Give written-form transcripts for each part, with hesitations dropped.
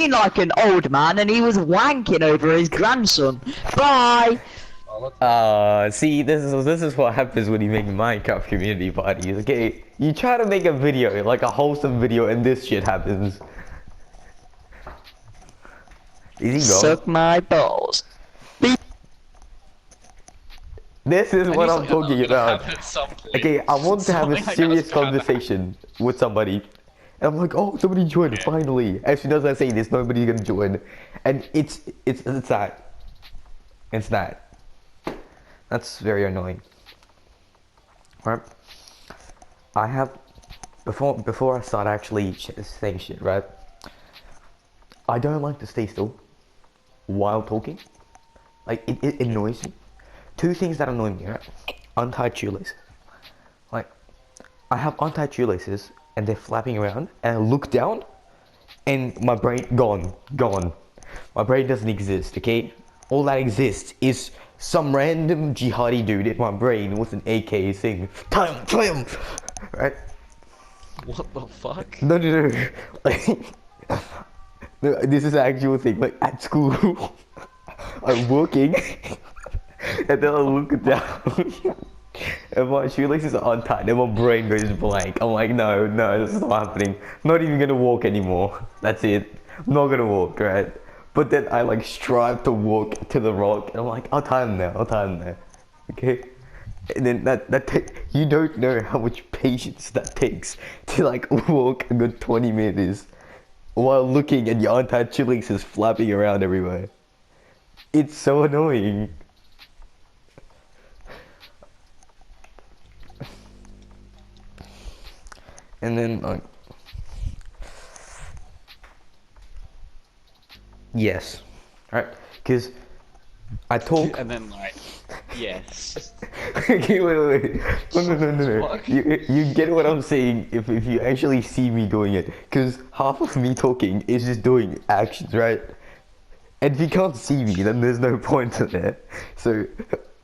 like an old man and he was wanking over his grandson. Bye! See, this is what happens when you make Minecraft community parties. Okay, you try to make a video, like a wholesome video, and this shit happens. Easy go. Suck my balls. This is I what knew I'm something like that talking was gonna about. happen at some point. Okay, I want to have a Something like that was serious gonna happen. conversation with somebody. And I'm like, oh, somebody joined, Yeah. finally. As soon as I say this, nobody's gonna join. And it's that. It's that. That's very annoying. Right? I have, before I start actually saying shit, right? I don't like to stay still while talking. Like, it annoys me. Two things that annoy me, right? Untied shoelaces. Like, I have untied shoelaces and they're flapping around and I look down and my brain, gone. My brain doesn't exist, okay? All that exists is some random jihadi dude in my brain with an AK saying, time, right? What the fuck? No. Like, no, this is an actual thing. Like, at school, I'm working and then I look down and my shoelaces are untied and my brain goes blank. I'm like, no, this is not happening. Not even gonna walk anymore. That's it. I'm not gonna walk, right? But then I like strive to walk to the rock and I'm like, I'll tie them there. Okay? And then you don't know how much patience that takes to like walk a good 20 meters while looking at your untied shoelaces flapping around everywhere. It's so annoying. And then like, yes, right? Because I talk. And then like, yes. Okay, wait. No. Fuck. You get what I'm saying if you actually see me doing it. Because half of me talking is just doing actions, right? And if you can't see me, then there's no point in it. So,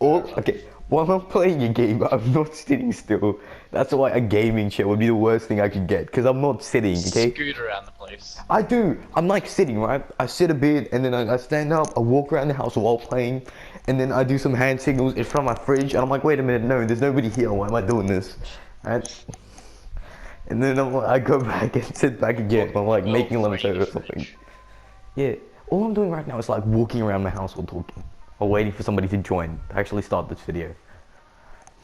okay, while I'm playing a game, I'm not sitting still. That's why a gaming chair would be the worst thing I could get. Because I'm not sitting, okay? Scoot around the place. I do. I'm like sitting, right? I sit a bit and then I stand up, I walk around the house while playing, and then I do some hand signals in front of my fridge, and I'm like, wait a minute, no, there's nobody here, why am I doing this? Right? And then I go back and sit back again, I'm like making lemonade or something. Yeah, all I'm doing right now is like walking around my house while talking, or waiting for somebody to join to actually start this video.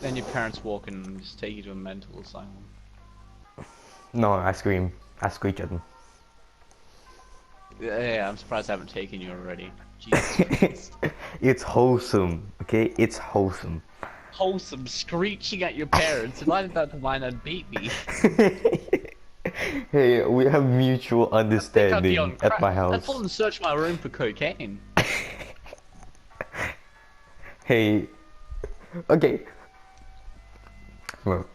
Then your parents walk in and just take you to a mental asylum. No, I scream. I screech at them. Yeah, I'm surprised I haven't taken you already. Jesus Christ. It's wholesome, okay? It's wholesome. Wholesome screeching at your parents. If I did that to mine, I'd beat me. Hey, we have mutual I'd be understanding on at crack. my I'd house. fall and search my room for cocaine. Hey, okay. Well,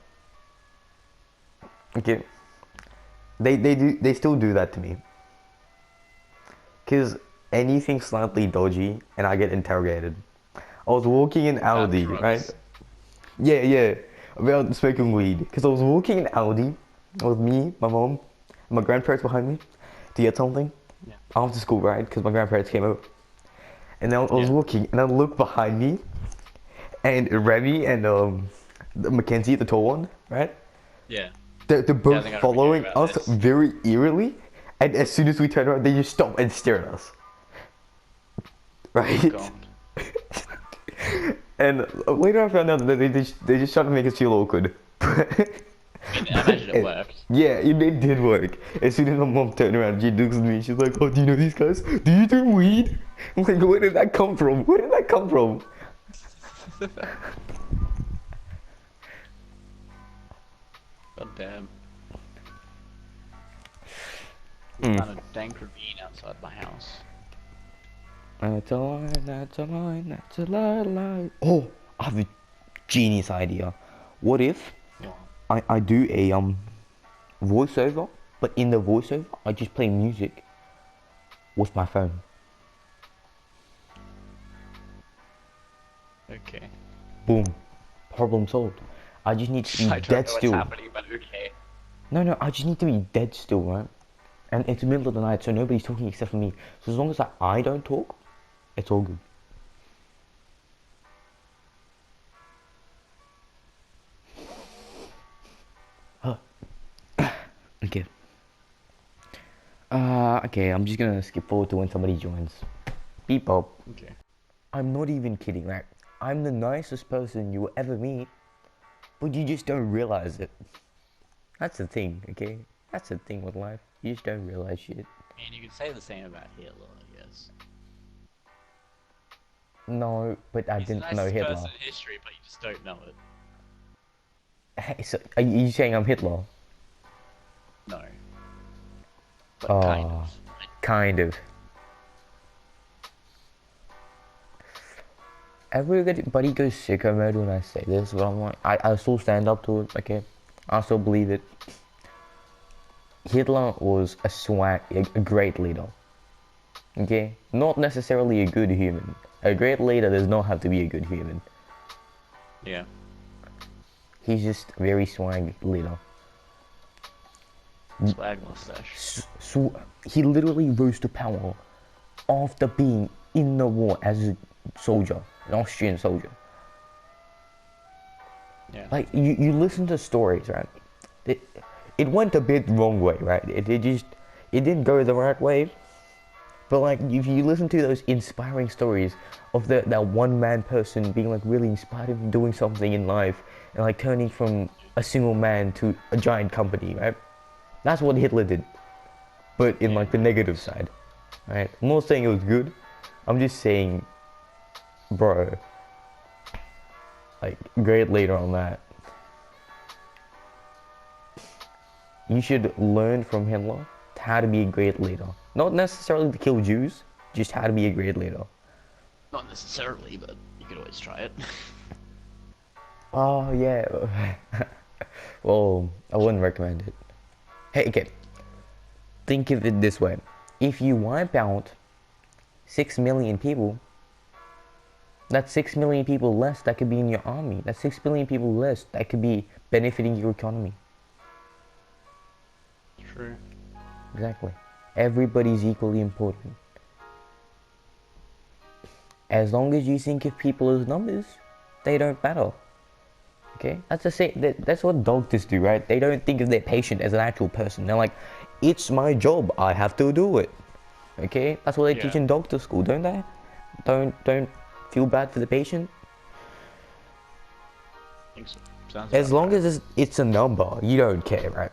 okay. They still do that to me. Cause anything slightly dodgy and I get interrogated. I was walking in Audi, drugs. right? Yeah, about smoking weed. Cause I was walking in Audi with me, my mom, my grandparents behind me to get something. Yeah. After school, right? Cause my grandparents came over. And then I was Yeah. walking and I looked behind me and Remy and Mackenzie, the tall one, right? Yeah. They're I both think I remember following hearing about us this. very eerily, and as soon as we turn around, they just stop and stare at us. Right? God. And later I found out that they just tried to make us feel awkward. I imagine it worked. Yeah, it did work. As soon as my mom turned around, she looks at me, she's like, oh, do you know these guys? Do you do weed? I'm like, where did that come from? Where did that come from? God damn. Mm. Found a dank ravine outside my house. That's a lie. Oh, I have a genius idea. What if I do a voiceover, but in the voiceover I just play music with my phone. Okay. Boom. Problem solved. I just need to be I don't dead know still. what's happening, but okay. No, I just need to be dead still, right? And it's the middle of the night, so nobody's talking except for me. So as long as I don't talk, it's all good. Okay. Okay, I'm just gonna skip forward to when somebody joins. Beep bop. Okay. I'm not even kidding, right? I'm the nicest person you will ever meet, but you just don't realize it. That's the thing, okay? That's the thing with life. You just don't realize shit. I mean, you could say the same about Hitler, I guess. No, but I He's the didn't know nicest Hitler. person in history, but you just don't know it. Hey, so, are you saying I'm Hitler? No. But kind Oh, of. kind of. Everybody goes sicko mode when I say this, but I'm like, I still stand up to it, okay? I still believe it. Hitler was a great leader. Okay? Not necessarily a good human. A great leader does not have to be a good human. Yeah. He's just a very swag leader. Swag mustache. So he literally rose to power after being in the war as a soldier, an Austrian soldier. Yeah. Like you listen to stories, right? It went a bit wrong way, right? It didn't go the right way. But like if you listen to those inspiring stories of that one man person being like really inspired him doing something in life and like turning from a single man to a giant company, right? That's what Hitler did. But in like the negative side. Right? I'm not saying it was good. I'm just saying, bro, like great leader on that. You should learn from Hitler how to be a great leader. Not necessarily to kill Jews, just how to be a great leader. Not necessarily, but you could always try it. Oh yeah. Well, I wouldn't recommend it. Hey, okay. Think of it this way. If you wipe out 6 million people, that's 6 million people less that could be in your army. That's 6 million people less that could be benefiting your economy. True. Exactly. Everybody's equally important. As long as you think of people as numbers, they don't matter. Okay? That's the same. That's what doctors do, right? They don't think of their patient as an actual person. They're like, it's my job. I have to do it. Okay? That's what they teach in doctor school, don't they? Don't feel bad for the patient. I think so. Sounds As about long right. as it's a number, you don't care, right?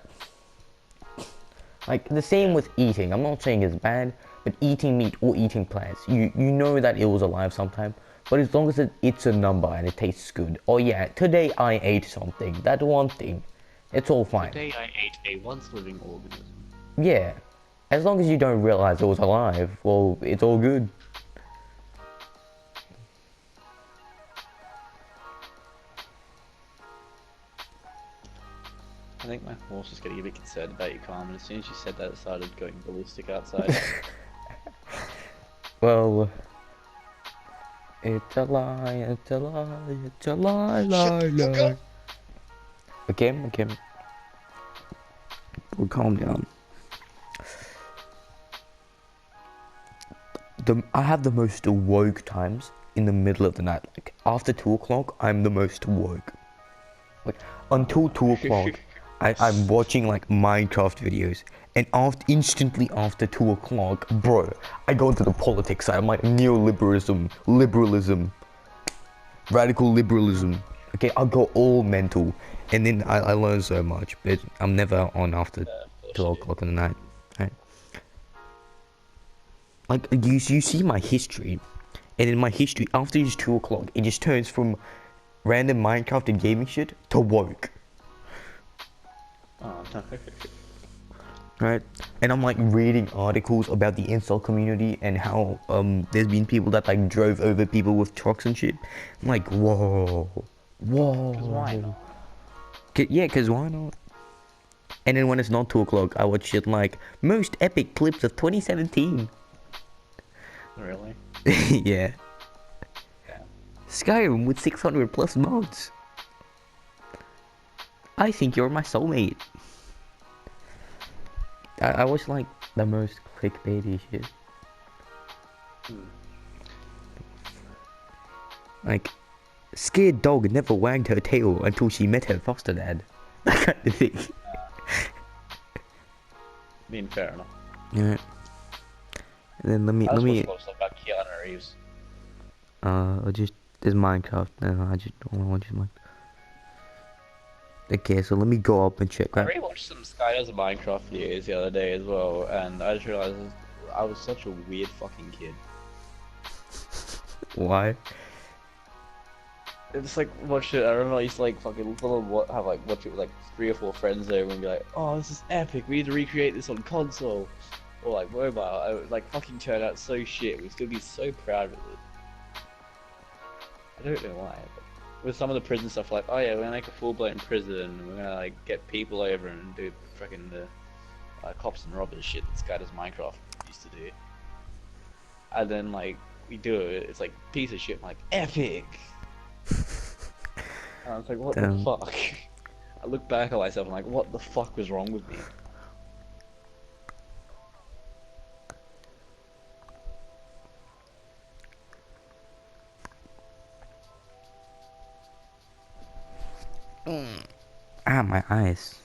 Like the same with eating. I'm not saying it's bad, but eating meat or eating plants, you know that it was alive sometime. But as long as it's a number and it tastes good. Oh yeah, today I ate something. That one thing. It's all fine. Today I ate a once living organism. Yeah. As long as you don't realize it was alive, well, it's all good. I think my horse is getting a bit concerned about you, Carmen. As soon as you said that, it started going ballistic outside. Well, it's a lie, it's a lie, it's a lie, lie. Okay. We'll calm down. I have the most woke times in the middle of the night. Like after 2 o'clock, I'm the most woke. Like until 2 o'clock, I'm watching like Minecraft videos, and instantly after 2 o'clock, bro, I go into the politics side. I'm like neoliberalism, liberalism, radical liberalism. Okay, I go all mental, and then I learn so much, but I'm never on after 12 o'clock in the night. Right? Like you see my history, and in my history, after it's 2 o'clock, it just turns from random Minecraft and gaming shit to woke. Oh no. Right? And I'm like reading articles about the incel community and how there's been people that like drove over people with trucks and shit. I'm like, whoa. Because why not? Yeah, cause why not? And then when it's not 2 o'clock, I watch shit like most epic clips of 2017. Really? Yeah. Skyrim with 600 plus mods. I think you're my soulmate. I watch like the most clickbaity shit. Like, scared dog never wagged her tail until she met her foster dad. That kind of thing. I mean, fair enough. Yeah. And then let me Stuff about Keanu Reeves. just this Minecraft. No, I just don't want to watch Minecraft. Okay, so let me go up and check. I Right? rewatched some Skydoes Minecraft videos the other day as well, and I just realized I was such a weird fucking kid. Why? It's like watch it. I remember I used to like fucking have like watch it with like 3 or 4 friends over and be like, "Oh, this is epic. We need to recreate this on console or like mobile." I would like fucking turn out so shit. We'd still be so proud of it. I don't know why. But with some of the prison stuff, like, oh yeah, we're gonna make a full-blown prison. And we're gonna like get people over and do fucking the cops and robbers shit that Skydoes Minecraft used to do. And then like we do it. It's like piece of shit. I'm like epic. And I was like, what Damn. the fuck? I look back at myself and I'm like, what the fuck was wrong with me? Ah, my eyes.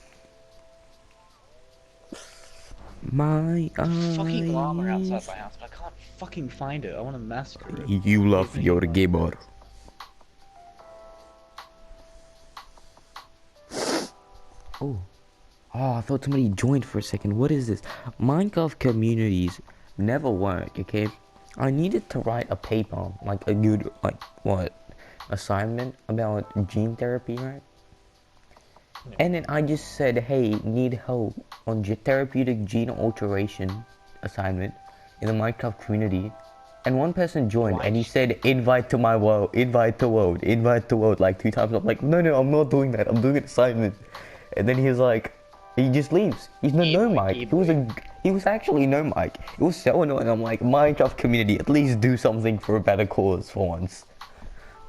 My eyes. Fucking llama outside my house, but I can't fucking find it. I want to massacre it. You love your gamer. Oh. Oh, I thought somebody joined for a second. What is this? Minecraft communities never work, okay? I needed to write a paper, like a good, like, what? Assignment about gene therapy, right? Yeah. And then I just said, hey, need help on therapeutic gene alteration assignment in the Minecraft community. And one person joined and he said, invite to my world, invite to world, invite to world, like 2 times. I'm like, no, I'm not doing that. I'm doing an assignment. And then he was like, he just leaves. He's no mic. He was actually no mic. It was so annoying. I'm like, Minecraft community, at least do something for a better cause for once.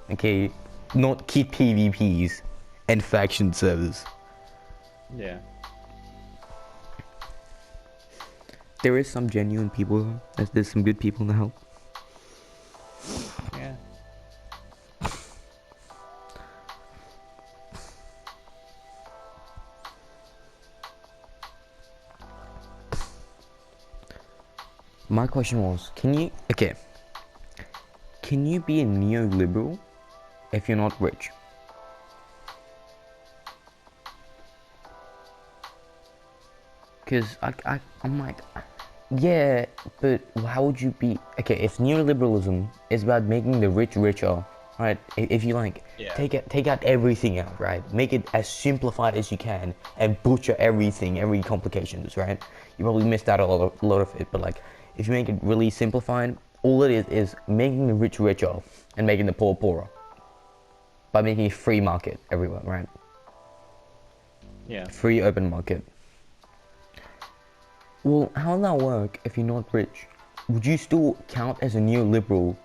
Okay, not keep PvPs and faction servers. Yeah. There is some genuine people. There's some good people to help. Yeah. My question was, can you be a neoliberal if you're not rich? Because I'm like, yeah, but how would you be? Okay, if neoliberalism is about making the rich richer, right? If you like, Yeah. take out everything out, right? Make it as simplified as you can and butcher everything, every complications, right? You probably missed out a lot of it, but like, if you make it really simplified, all it is making the rich richer and making the poor poorer by making a free market everywhere, right? Yeah. Free open market. Well, how would that work if you're not rich? Would you still count as a neoliberal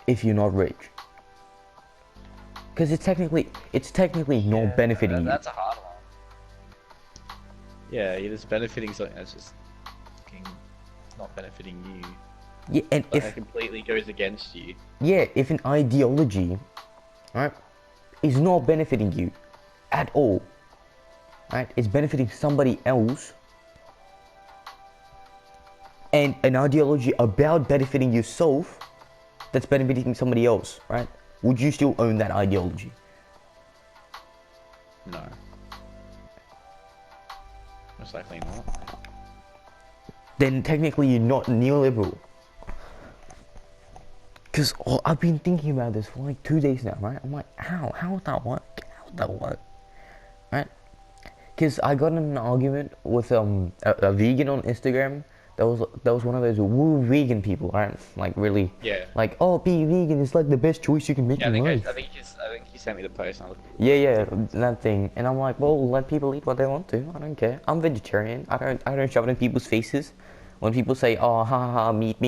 if you're not rich? Because it's technically not benefiting you. That's a hard one. Yeah, you're just benefiting something that's just fucking not benefiting you. Yeah, and But if it completely goes against you. if an ideology, right, is not benefiting you at all, right, it's benefiting somebody else, and an ideology about benefiting yourself that's benefiting somebody else, right? Would you still own that ideology? No. Most likely not. Then technically you're not neoliberal. Because I've been thinking about this for like 2 days now, right? I'm like, how would that work? How would that work? Right? Because I got in an argument with a vegan on Instagram. That was one of those woo vegan people, right? Like really, Yeah. like, oh, be vegan is like the best choice you can make Yeah, I in think life. I think you sent me the post. And I looked Yeah, that thing. And I'm like, well, let people eat what they want to. I don't care. I'm vegetarian. I don't shove it in people's faces. When people say, oh, ha, meat.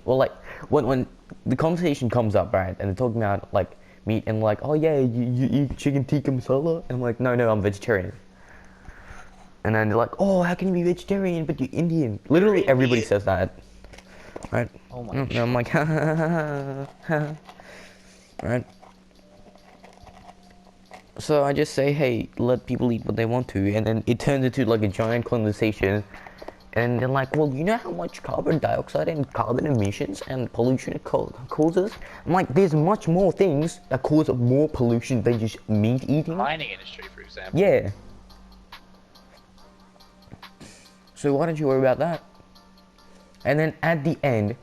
Well, like, when the conversation comes up, right, and they're talking about, like, meat, and like, oh, yeah, you eat chicken tikka masala? And I'm like, no, I'm vegetarian. And then they're like, oh, how can you be vegetarian but you're Indian? Literally everybody Indian. says that. Right? Oh my And I'm like, ha ha ha ha. Right? So I just say, hey, let people eat what they want to, and then it turns into like a giant conversation. And they're like, well, you know how much carbon dioxide and carbon emissions and pollution it causes? I'm like, there's much more things that cause more pollution than just meat eating. Mining industry, for example. Yeah. So why don't you worry about that? And then at the end,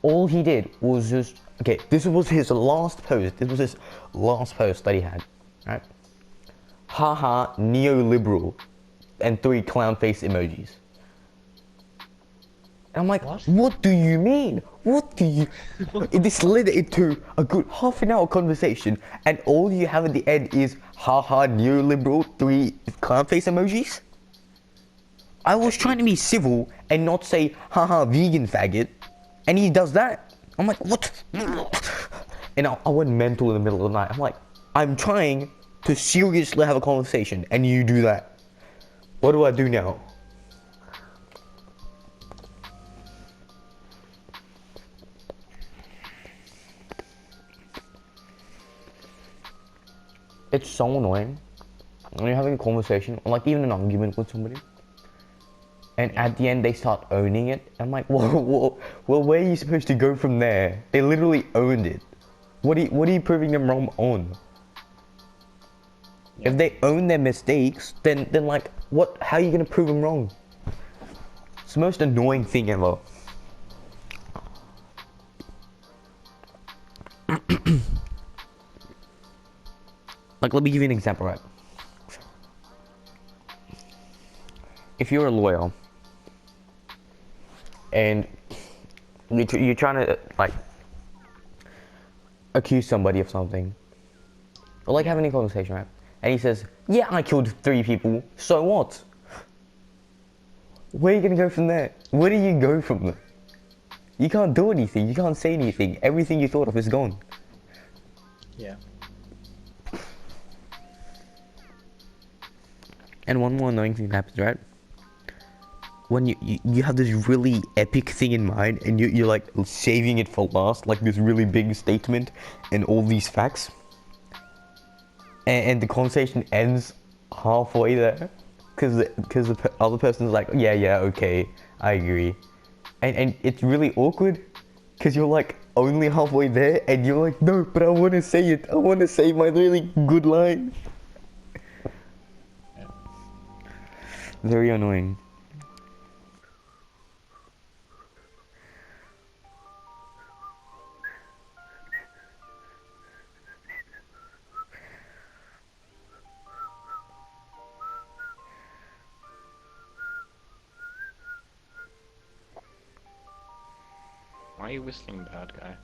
all he did was just, okay, this was his last post. This was his last post that he had, right? Haha, neoliberal, and 3 clown face emojis. And I'm like, what do you mean? What do you... This led into a good half an hour conversation, and all you have at the end is haha, neoliberal, 3 clown face emojis? I was trying to be civil and not say haha, vegan faggot, and he does that. I'm like, what? And I went mental in the middle of the night. I'm like, I'm trying to seriously have a conversation, and you do that. What do I do now? It's so annoying when you're having a conversation, or like even an argument with somebody, and at the end they start owning it. I'm like, well, where are you supposed to go from there? They literally owned it. What are you proving them wrong on? Yeah. If they own their mistakes, then like, what? How are you gonna prove them wrong? It's the most annoying thing ever. Like, let me give you an example, right? If you're a lawyer and you're trying to like accuse somebody of something, or like having a conversation, right? And he says, "Yeah, I killed 3 people. So what?" Where are you gonna go from there? Where do you go from there? You can't do anything. You can't say anything. Everything you thought of is gone. Yeah. And one more annoying thing that happens, right? When you have this really epic thing in mind, and you're like saving it for last, like this really big statement and all these facts, and the conversation ends halfway there, because the other person's like, yeah, okay, I agree, and it's really awkward, because you're like only halfway there, and you're like, no, but I want to say it. I want to say my really good line. Yeah. Very annoying. Why are you whistling, bad guy?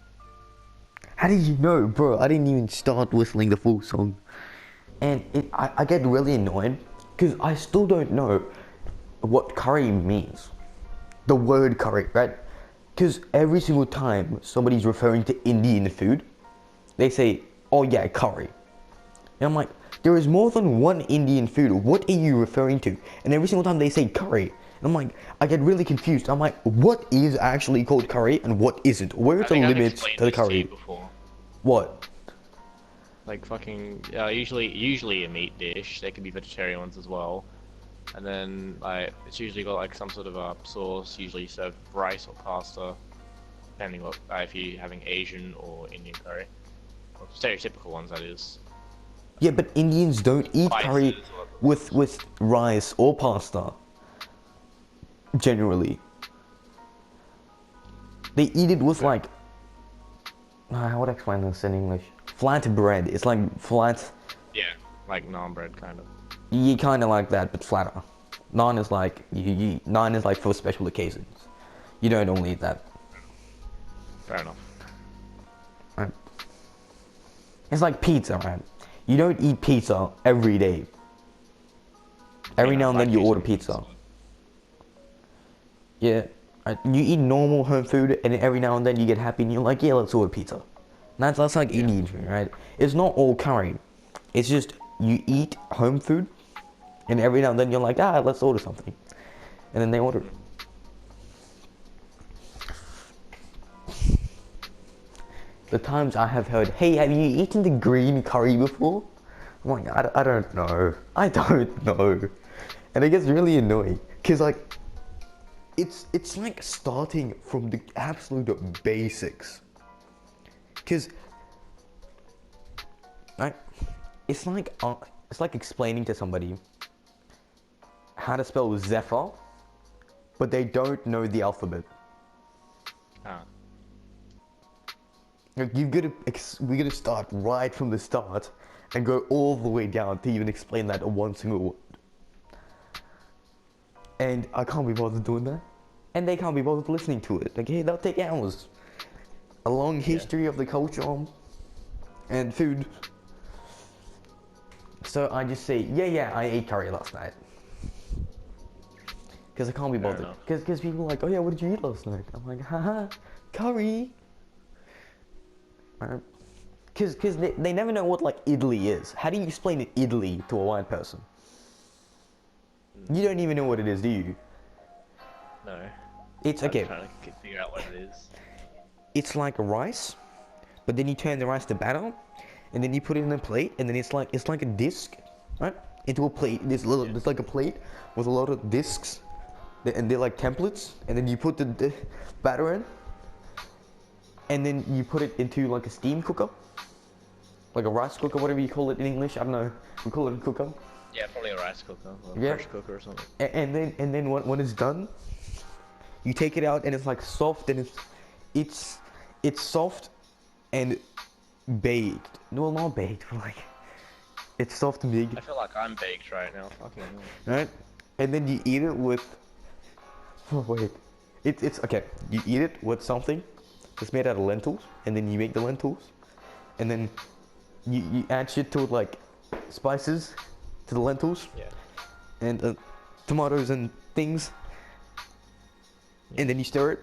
How did you know, bro? I didn't even start whistling the full song. And I get really annoyed because I still don't know what curry means. The word curry, right? Because every single time somebody's referring to Indian food, they say, oh yeah, curry. And I'm like, there is more than one Indian food. What are you referring to? And every single time they say curry, and I'm like, I get really confused. I'm like, what is actually called curry and what isn't? Where are the limits to the curry? Before. What? Like fucking, usually a meat dish. There can be vegetarian ones as well. And then like it's usually got like some sort of a sauce. Usually served with rice or pasta, depending what if you're having Asian or Indian curry, or stereotypical ones that is. Yeah, but Indians don't eat curry or... with rice or pasta. Generally, they eat it with like, how would I explain this in English? Flat bread. It's like flat. Yeah, like naan bread kind of. You kind of like that, but flatter. Naan is like naan is like for special occasions. You don't only eat that. Fair enough. Right. It's like pizza, right? You don't eat pizza every day. Every now and then you order pizza. Yeah, you eat normal home food, and every now and then you get happy, and you're like, yeah, let's order pizza. And that's like Indian food, right? It's not all curry. It's just you eat home food, And every now and then you're like, let's order something. And then they order. The times I have heard, hey, have you eaten the green curry before? I'm like, I don't know. I don't know. And it gets really annoying. Because, like, it's like starting from the absolute basics. Because, like, it's like explaining to somebody how to spell Zephyr, but they don't know the alphabet. Ah. Like we gotta start right from the start and go all the way down to even explain that one single word. And I can't be bothered doing that. And they can't be bothered listening to it. Okay, that'll take hours. A long history of the culture and food. So I just say, yeah, I ate curry last night. Because I can't be bothered. Because people are like, oh yeah, what did you eat last night? I'm like, haha, curry. Because they never know what like Italy is. How do you explain an Italy to a white person? You don't even know what it is, do you? No. It's okay. I'm trying to figure out what it is. It's like rice, but then you turn the rice to batter, and then you put it in a plate, and then it's like a disc, right? Into a plate. There's like a plate with a lot of discs, and they're like templates, and then you put the batter in, and then you put it into like a steam cooker, like a rice cooker, whatever you call it in English. I don't know. We call it a cooker. Yeah, probably a rice cooker or a pressure cooker or something. And then when it's done, you take it out and it's like soft and it's soft and baked. No, not baked, but like it's soft and big. I feel like I'm baked right now. Fucking hell. Right? And then you eat it with. Oh wait, it's okay. You eat it with something that's made out of lentils, and then you make the lentils, and then you add shit to it like spices to the lentils. Yeah. And tomatoes and things, and then you stir it,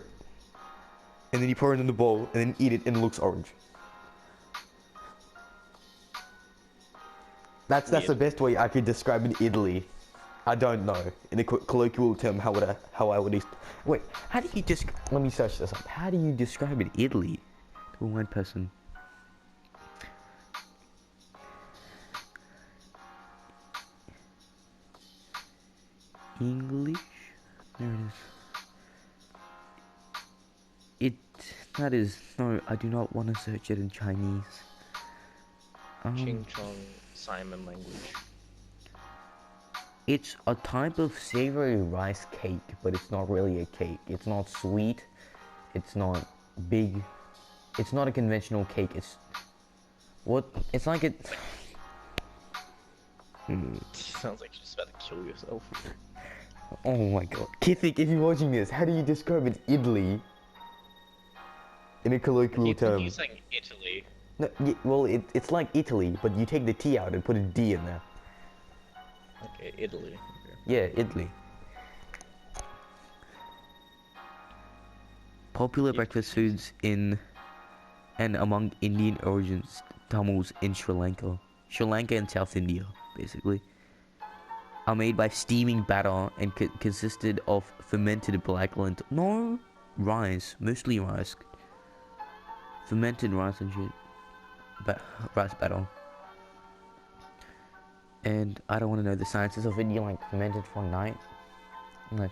and then you pour it in the bowl, and then eat it, and it looks orange. That's the best way I could describe in Italy. I don't know in a colloquial term how I would wait. How do you let me search this up. How do you describe in Italy to a white person? English? There it is. No, I do not want to search it in Chinese. Ching Chong Simon language. It's a type of savory rice cake, but it's not really a cake. It's not sweet. It's not big. It's not a conventional cake. It's like it. Sounds like you're just about to kill yourself. Oh my god. Kithik, if you're watching this, how do you describe it Italy in a colloquial term? You're saying Italy. No, well, it's like Italy, but you take the T out and put a D in there. Okay, Italy. Okay. Yeah, Italy. Popular breakfast foods in and among Indian origins Tamils in Sri Lanka and South India, basically, are made by steaming batter and consisted of fermented black lentil. No, rice, mostly rice. Fermented rice and shit. Rice batter. And I don't want to know the sciences of it. You like ferment it for a night. Like,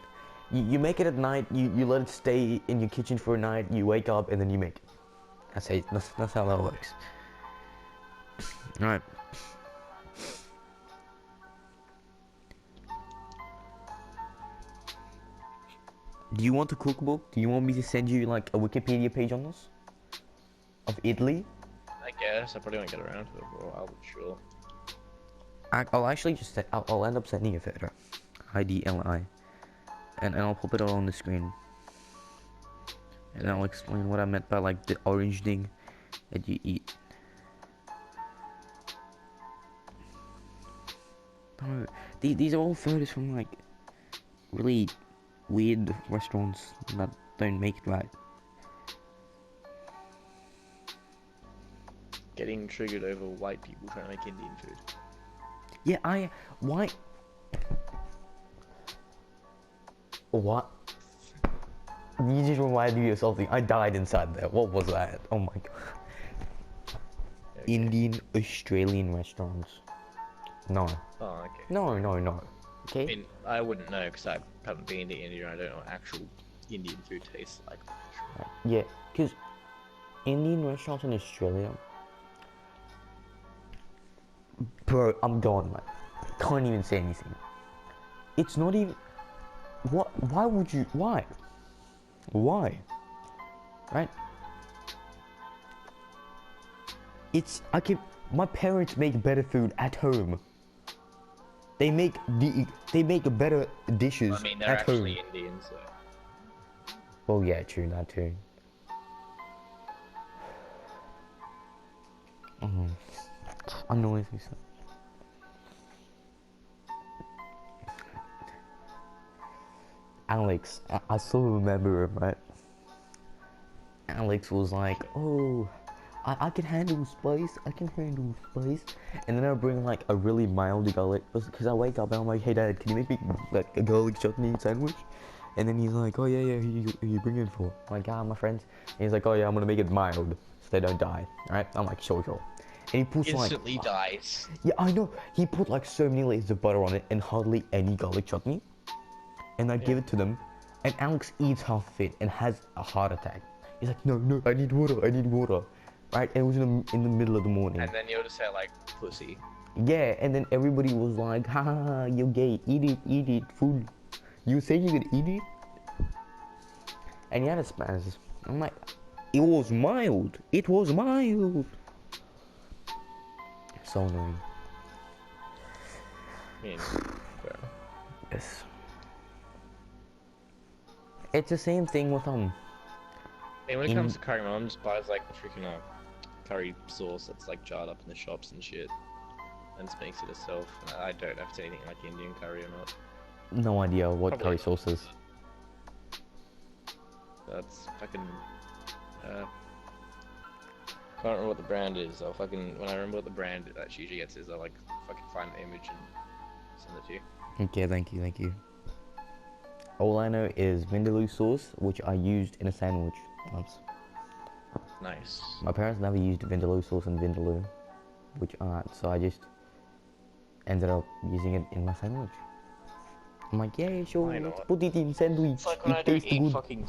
you make it at night. You let it stay in your kitchen for a night. You wake up and then you make it. That's how that works. All right. Do you want a cookbook? Do you want me to send you like a Wikipedia page on this? Of Italy? I guess I probably won't get around to it for a while, but sure. I'll actually just I'll end up sending you a photo. IDLI. And I'll pop it all on the screen. And I'll explain what I meant by like the orange thing that you eat. No, these are all photos from like really weird restaurants that don't make it right. Getting triggered over white people trying to make Indian food. Yeah, why? What? You just reminded me of something. I died inside there. What was that? Oh my god. Okay. Indian Australian restaurants. No. Oh, okay. No. I Okay? mean, I wouldn't know because I haven't been to India and I don't know what actual Indian food tastes like. Yeah, because Indian restaurants in Australia. Bro, I'm gone, man. Can't even say anything. It's not even. What? Why would you? Why? Why? Right? It's. I can. My parents make better food at home. They make better dishes I mean, they're at actually home. Indian, so. Oh yeah, true, that too. Annoys me so. Alex, I still remember him, right? Alex was like, oh, I can handle spice, and then I'll bring like a really mild garlic, because I wake up and I'm like, hey dad, can you make me like a garlic chutney sandwich? And then he's like, oh yeah, who you bring it for? I'm like, my friends. And he's like, oh yeah, I'm gonna make it mild, so they don't die, alright? I'm like, sure. And he puts Instantly like, dies. yeah, I know, he put like so many layers of butter on it and hardly any garlic chutney. And I give it to them, and Alex eats half of it and has a heart attack. He's like, no, I need water, right? And it was in the middle of the morning. And then you'll just say like, pussy. Yeah, and then everybody was like, ha, you're gay, eat it, food. You say you could eat it? And he had a spaz. I'm like, it was mild. So annoying. I mean, well, Yes. It's the same thing with I mean, when it comes to curry, my mom just buys like freaking curry sauce that's like jarred up in the shops and shit, and just makes it herself. And I don't know if it's anything like Indian curry or not. no idea what Probably curry not. sauce is. That's fucking. Can't remember what the brand is. I'll fucking when I remember what the brand that she usually gets is, I'll like fucking find the image and send it to you. Okay, thank you. All I know is vindaloo sauce, which I used in a sandwich once. Nice. My parents never used vindaloo sauce and vindaloo, so I just ended up using it in my sandwich. I'm like, yeah, sure, I know let's it. put it in sandwich. It's like when I It don't tastes eat good. fucking.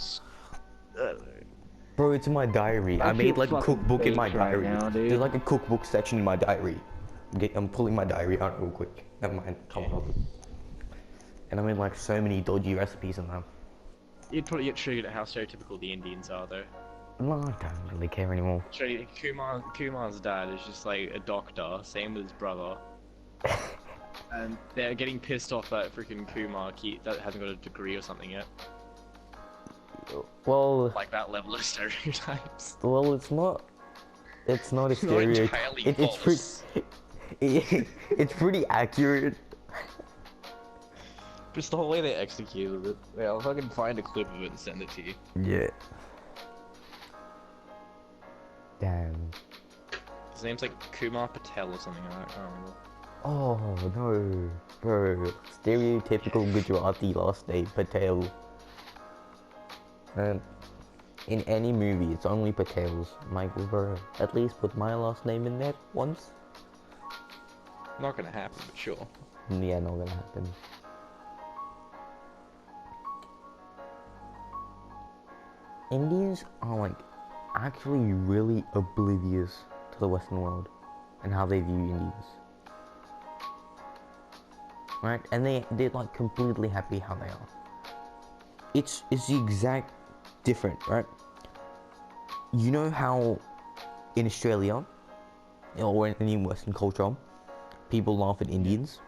Bro, it's in my diary. I made like a cookbook in my diary. now, dude. There's like a cookbook section in my diary. I'm pulling my diary out real quick. Never mind, come on. And I made like so many dodgy recipes in them. You'd probably get triggered at how stereotypical the Indians are, though. No, I don't really care anymore. Kumar's dad is just like a doctor, same with his brother. And they're getting pissed off that freaking Kumar that hasn't got a degree or something yet. Well, Like that level of stereotypes. it's not a Not stereotype. entirely It's false. it's pretty accurate. Just the whole way they executed it. Yeah, I'll fucking find a clip of it and send it to you. Yeah. Damn. His name's like Kumar Patel or something like that, I can't remember. Oh no, bro. Stereotypical Gujarati last name, Patel. And in any movie, it's only Patels. Michael, bro, at least put my last name in there once. Not gonna happen, but sure. Yeah, not gonna happen. Indians are like actually really oblivious to the Western world and how they view Indians. Right? And they're like completely happy how they are. It's the exact different, right? You know how in Australia or in any Western culture people laugh at Indians,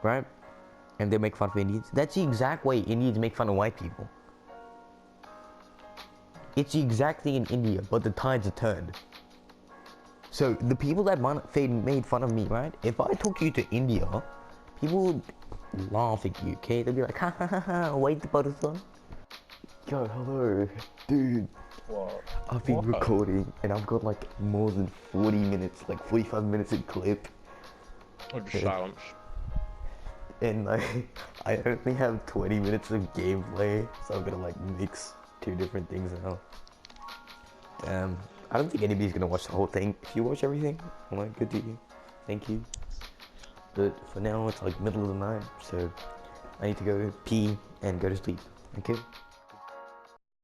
right? And they make fun of Indians. That's the exact way Indians make fun of white people. It's the exact thing in India, but the tides are turned. So the people that made fun of me, right? If I took you to India, people would laugh at you, okay? They'd be like, ha ha ha ha, wait the butter son. Yo, hello, dude. What? I've been recording and I've got like more than 40 minutes, like 45 minutes in clip. Or just silence. And like, I only have 20 minutes of gameplay, so I'm gonna like mix two different things now. I don't think anybody's gonna watch the whole thing. If you watch everything, I'm like, good to you. Thank you. But for now, it's like middle of the night, so I need to go pee and go to sleep. Okay?